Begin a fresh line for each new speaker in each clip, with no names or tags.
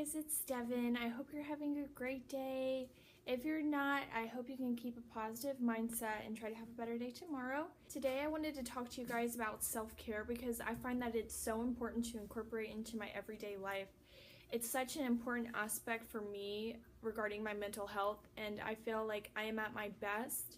guys, it's Devin. I hope you're having a great day. If you're not, I hope you can keep a positive mindset and try to have a better day tomorrow. Today I wanted to talk to you guys about self-care because I find that it's so important to incorporate into my everyday life. It's such an important aspect for me regarding my mental health, and I feel like I am at my best,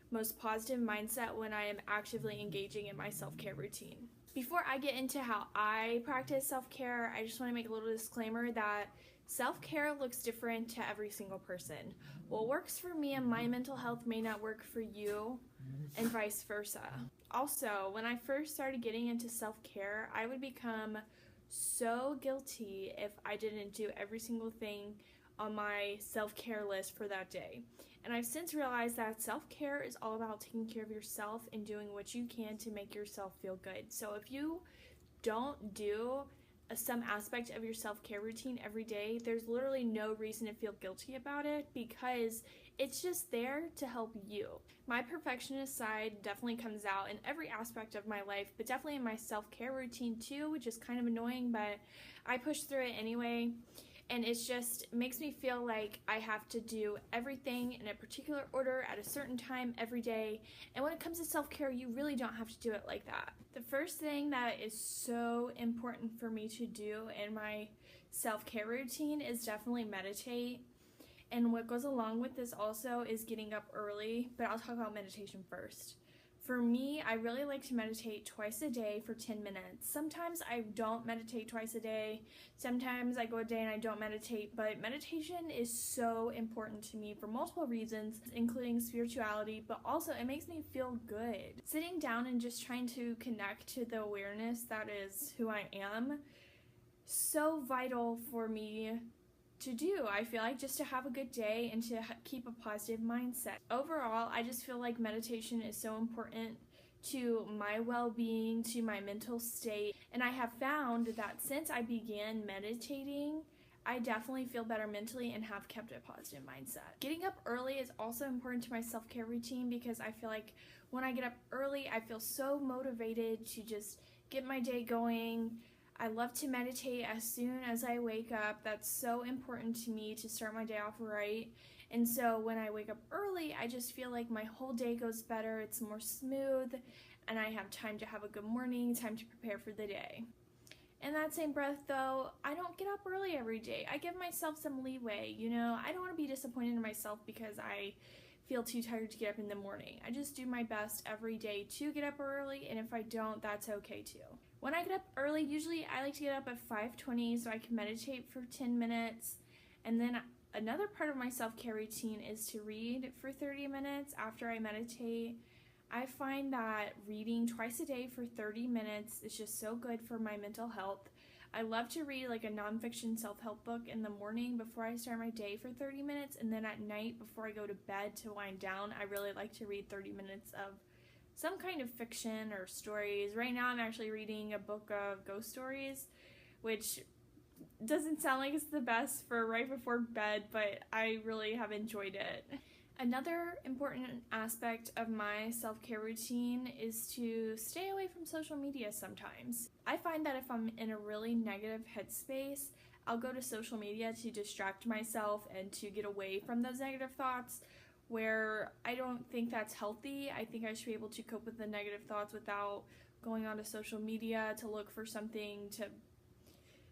most positive mindset when I am actively engaging in my self-care routine. Before I get into how I practice self-care, I just want to make a little disclaimer that self-care looks different to every single person. What works for me and my mental health may not work for you, and vice versa. Also, when I first started getting into self-care, I would become so guilty if I didn't do every single thing on my self-care list for that day. And I've since realized that self-care is all about taking care of yourself and doing what you can to make yourself feel good. So if you don't do some aspect of your self-care routine every day, there's literally no reason to feel guilty about it because it's just there to help you. My perfectionist side definitely comes out in every aspect of my life, but definitely in my self-care routine too, which is kind of annoying, but I push through it anyway. And it just makes me feel like I have to do everything in a particular order at a certain time every day. And when it comes to self-care, you really don't have to do it like that. The first thing that is so important for me to do in my self-care routine is definitely meditate. And what goes along with this also is getting up early, but I'll talk about meditation first. For me, I really like to meditate twice a day for 10 minutes. Sometimes I don't meditate twice a day. Sometimes I go a day and I don't meditate, but meditation is so important to me for multiple reasons, including spirituality, but also it makes me feel good. Sitting down and just trying to connect to the awareness that is who I am, so vital for me to do. I feel like just to have a good day and to keep a positive mindset. Overall, I just feel like meditation is so important to my well-being, to my mental state, and I have found that since I began meditating, I definitely feel better mentally and have kept a positive mindset. Getting up early is also important to my self-care routine because I feel like when I get up early, I feel so motivated to just get my day going. I love to meditate as soon as I wake up. That's so important to me to start my day off right. And so when I wake up early, I just feel like my whole day goes better. It's more smooth and I have time to have a good morning, time to prepare for the day. In that same breath though, I don't get up early every day. I give myself some leeway, you know. I don't want to be disappointed in myself because I feel too tired to get up in the morning. I just do my best every day to get up early, and if I don't, that's okay too. When I get up early, usually I like to get up at 5:20 so I can meditate for 10 minutes. And then another part of my self-care routine is to read for 30 minutes after I meditate. I find that reading twice a day for 30 minutes is just so good for my mental health. I love to read like a nonfiction self-help book in the morning before I start my day for 30 minutes, and then at night before I go to bed to wind down, I really like to read 30 minutes of some kind of fiction or stories. Right now I'm actually reading a book of ghost stories, which doesn't sound like it's the best for right before bed, but I really have enjoyed it. Another important aspect of my self-care routine is to stay away from social media sometimes. I find that if I'm in a really negative headspace, I'll go to social media to distract myself and to get away from those negative thoughts, where I don't think that's healthy. I think I should be able to cope with the negative thoughts without going onto social media to look for something to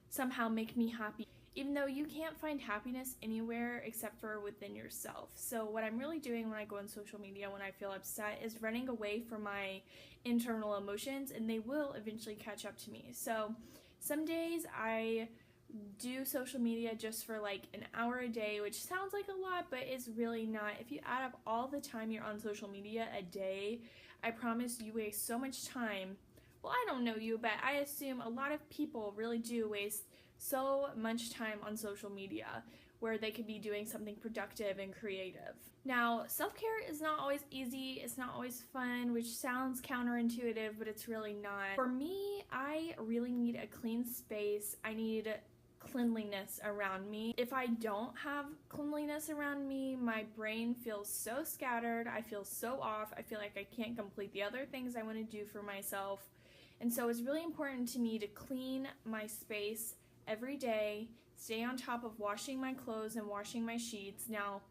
somehow make me happy, even though you can't find happiness anywhere except for within yourself. So what I'm really doing when I go on social media when I feel upset is running away from my internal emotions, and they will eventually catch up to me. So some days I do social media just for like an hour a day, which sounds like a lot, but it's really not. If you add up all the time you're on social media a day, I promise you waste so much time. Well, I don't know you, but I assume a lot of people really do waste so much time on social media where they could be doing something productive and creative. Now, self-care is not always easy, it's not always fun, which sounds counterintuitive, but it's really not. For me, I really need a clean space. I need cleanliness around me. If I don't have cleanliness around me, my brain feels so scattered, I feel so off, I feel like I can't complete the other things I want to do for myself. And so it's really important to me to clean my space every day, stay on top of washing my clothes and washing my sheets. Now,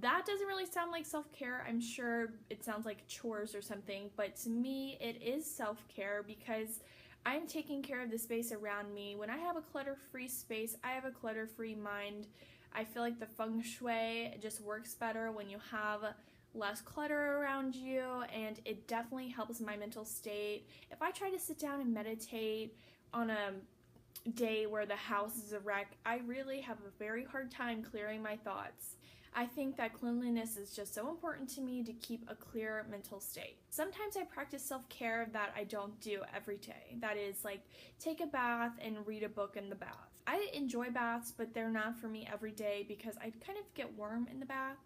that doesn't really sound like self-care. I'm sure it sounds like chores or something, but to me, it is self-care because I'm taking care of the space around me. When I have a clutter-free space, I have a clutter-free mind. I feel like the feng shui just works better when you have less clutter around you, and it definitely helps my mental state. If I try to sit down and meditate on a day where the house is a wreck, I really have a very hard time clearing my thoughts. I think that cleanliness is just so important to me to keep a clear mental state. Sometimes I practice self-care that I don't do every day. That is like take a bath and read a book in the bath. I enjoy baths, but they're not for me every day because I kind of get warm in the bath.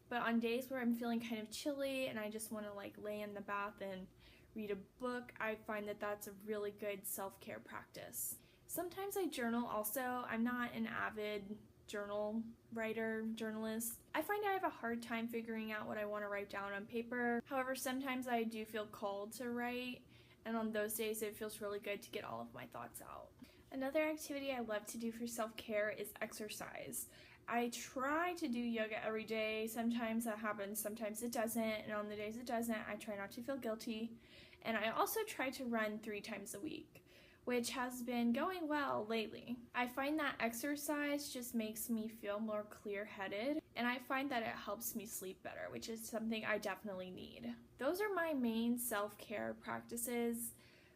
But on days where I'm feeling kind of chilly and I just want to like lay in the bath and read a book, I find that that's a really good self-care practice. Sometimes I journal also. I'm not an avid journalist. I find I have a hard time figuring out what I want to write down on paper. However, sometimes I do feel called to write, and on those days it feels really good to get all of my thoughts out. Another activity I love to do for self-care is exercise. I try to do yoga every day. Sometimes that happens, sometimes it doesn't, and on the days it doesn't, I try not to feel guilty. And I also try to run 3 times a week, which has been going well lately. I find that exercise just makes me feel more clear-headed, and I find that it helps me sleep better, which is something I definitely need. Those are my main self-care practices.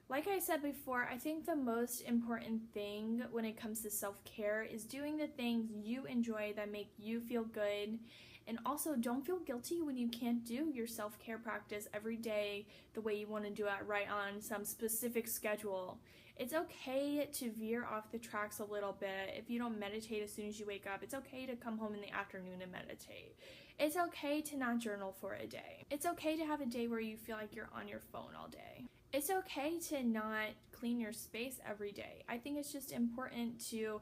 Like I said before, I think the most important thing when it comes to self-care is doing the things you enjoy that make you feel good. And also, don't feel guilty when you can't do your self-care practice every day the way you want to do it right on some specific schedule. It's okay to veer off the tracks a little bit. If you don't meditate as soon as you wake up, it's okay to come home in the afternoon and meditate. It's okay to not journal for a day. It's okay to have a day where you feel like you're on your phone all day. It's okay to not clean your space every day. I think it's just important to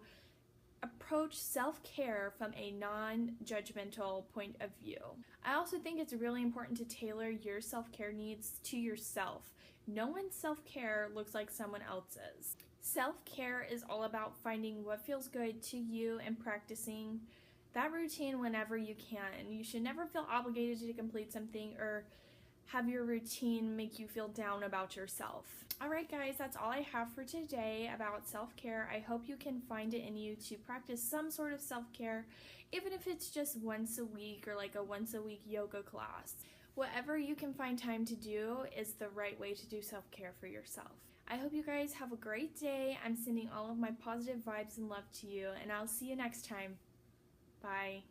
approach self-care from a non-judgmental point of view. I also think it's really important to tailor your self-care needs to yourself. No one's self-care looks like someone else's. Self-care is all about finding what feels good to you and practicing that routine whenever you can. You should never feel obligated to complete something or have your routine make you feel down about yourself. Alright guys, that's all I have for today about self-care. I hope you can find it in you to practice some sort of self-care, even if it's just once a week or like a once a week yoga class. Whatever you can find time to do is the right way to do self-care for yourself. I hope you guys have a great day. I'm sending all of my positive vibes and love to you, and I'll see you next time. Bye.